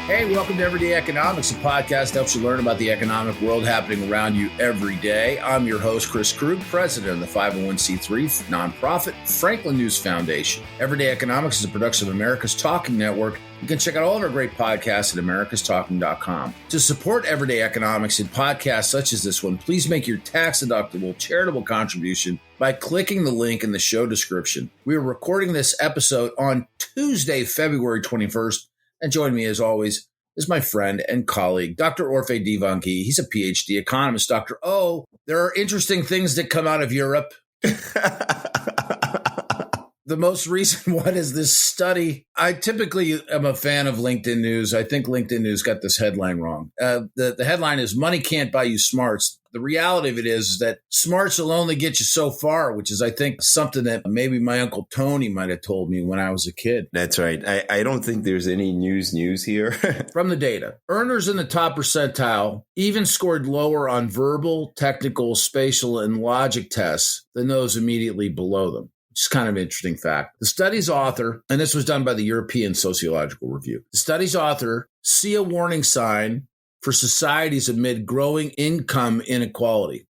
Hey, welcome to Everyday Economics, a podcast that helps you learn about the economic world happening around you every day. I'm your host, Chris Krug, president of the 501c3 nonprofit Franklin News Foundation. Everyday Economics is a production of America's Talking Network. You can check out all of our great podcasts at americastalking.com. To support Everyday Economics and podcasts such as this one, please make your tax-deductible charitable contribution by clicking the link in the show description. We are recording this episode on Tuesday, February 21st. And joining me, as always, is my friend and colleague, Dr. Orphe Divounguy. He's a PhD economist. Dr. O, there are interesting things that come out of Europe. The most recent one is this study. I typically am a fan of LinkedIn News. I think LinkedIn News got this headline wrong. The headline is, "Money Can't Buy You Smarts." The reality of it is that smarts will only get you so far, which is, I think, something that maybe my Uncle Tony might have told me when I was a kid. That's right. I don't think there's any news here. From the data, earners in the top percentile even scored lower on verbal, technical, spatial, and logic tests than those immediately below them. It's kind of an interesting fact. The study's author, and this was done by the European Sociological Review, the study's author see a warning sign for societies amid growing income inequality.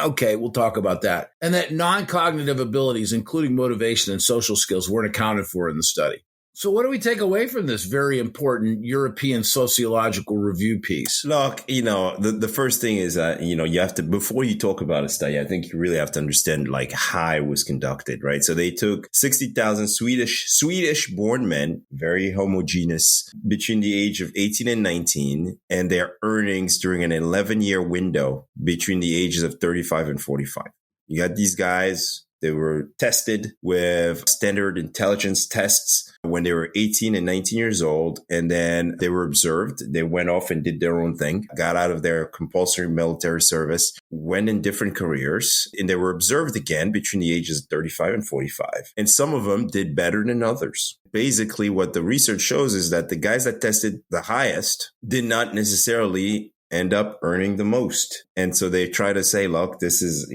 Okay, we'll talk about that. And that non-cognitive abilities, including motivation and social skills, weren't accounted for in the study. So what do we take away from this very important European sociological review piece? Look, the first thing is that, you have to, before you talk about a study, I think you really have to understand how it was conducted, right? So they took 60,000 Swedish born men, very homogeneous, between the age of 18 and 19, and their earnings during an 11-year window between the ages of 35 and 45. You got these guys. They were tested with standard intelligence tests when they were 18 and 19 years old. And then they were observed. They went off and did their own thing, got out of their compulsory military service, went in different careers, and they were observed again between the ages of 35 and 45. And some of them did better than others. Basically, what the research shows is that the guys that tested the highest did not necessarily end up earning the most. And so they try to say, look, this is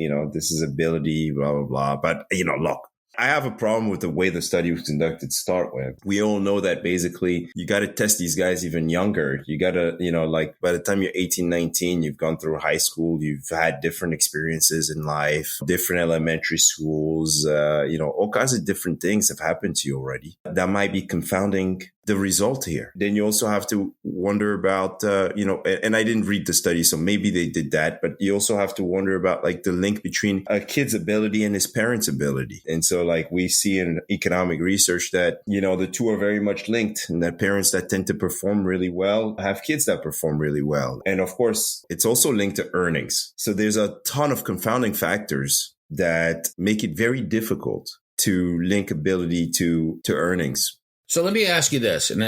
ability, blah, blah, blah. But, look, I have a problem with the way the study was conducted to start with. We all know that basically you got to test these guys even younger. You got to, by the time you're 18, 19, you've gone through high school, you've had different experiences in life, different elementary schools, all kinds of different things have happened to you already. That might be confounding the result here. Then you also have to wonder about, and I didn't read the study, so maybe they did that, but you also have to wonder about the link between a kid's ability and his parents' ability. And so we see in economic research that, the two are very much linked, and that parents that tend to perform really well have kids that perform really well. And of course, it's also linked to earnings. So there's a ton of confounding factors that make it very difficult to link ability to earnings. So let me ask you this, and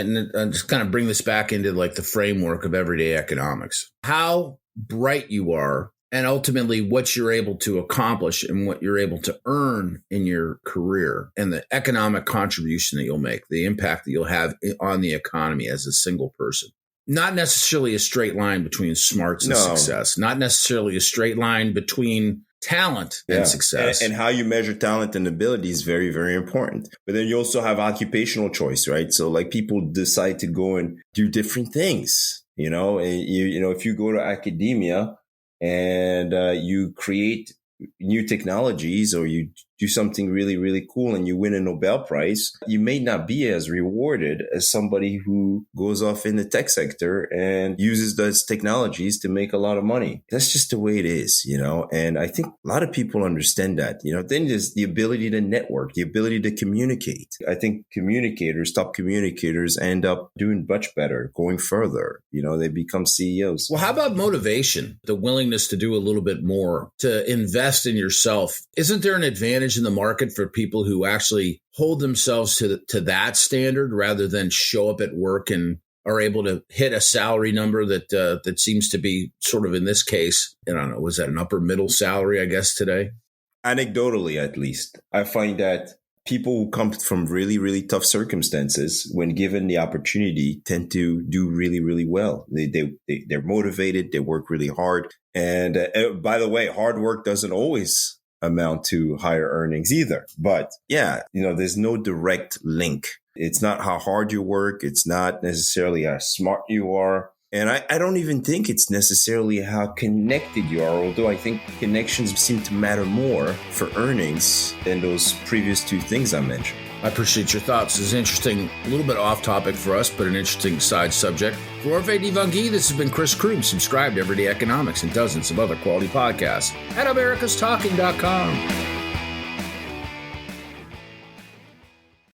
just kind of bring this back into the framework of everyday economics. How bright you are, and ultimately what you're able to accomplish and what you're able to earn in your career, and the economic contribution that you'll make, the impact that you'll have on the economy as a single person. Not necessarily a straight line between smarts and success, not necessarily a straight line between talent and success. And how you measure talent and ability is very, very important. But then you also have occupational choice, right? So people decide to go and do different things, and if you go to academia and you create new technologies, or you do something really, really cool and you win a Nobel Prize, you may not be as rewarded as somebody who goes off in the tech sector and uses those technologies to make a lot of money. That's just the way it is, and I think a lot of people understand that. Then there's the ability to network, the ability to communicate. I think top communicators end up doing much better, going further. They become CEOs. Well, how about motivation, the willingness to do a little bit more, to invest in yourself? Isn't there an advantage in the market for people who actually hold themselves to that standard rather than show up at work and are able to hit a salary number that seems to be sort of, in this case, I don't know, was that an upper middle salary, I guess, today? Anecdotally, at least, I find that people who come from really, really tough circumstances, when given the opportunity, tend to do really, really well. They're motivated. They work really hard. And by the way, hard work doesn't always amount to higher earnings either. But yeah, there's no direct link. It's not how hard you work. It's not necessarily how smart you are. And I don't even think it's necessarily how connected you are, although I think connections seem to matter more for earnings than those previous two things I mentioned. I appreciate your thoughts. This is interesting, a little bit off topic for us, but an interesting side subject. For Orphe Divounguy, this has been Chris Krug. Subscribe to Everyday Economics and dozens of other quality podcasts at americastalking.com.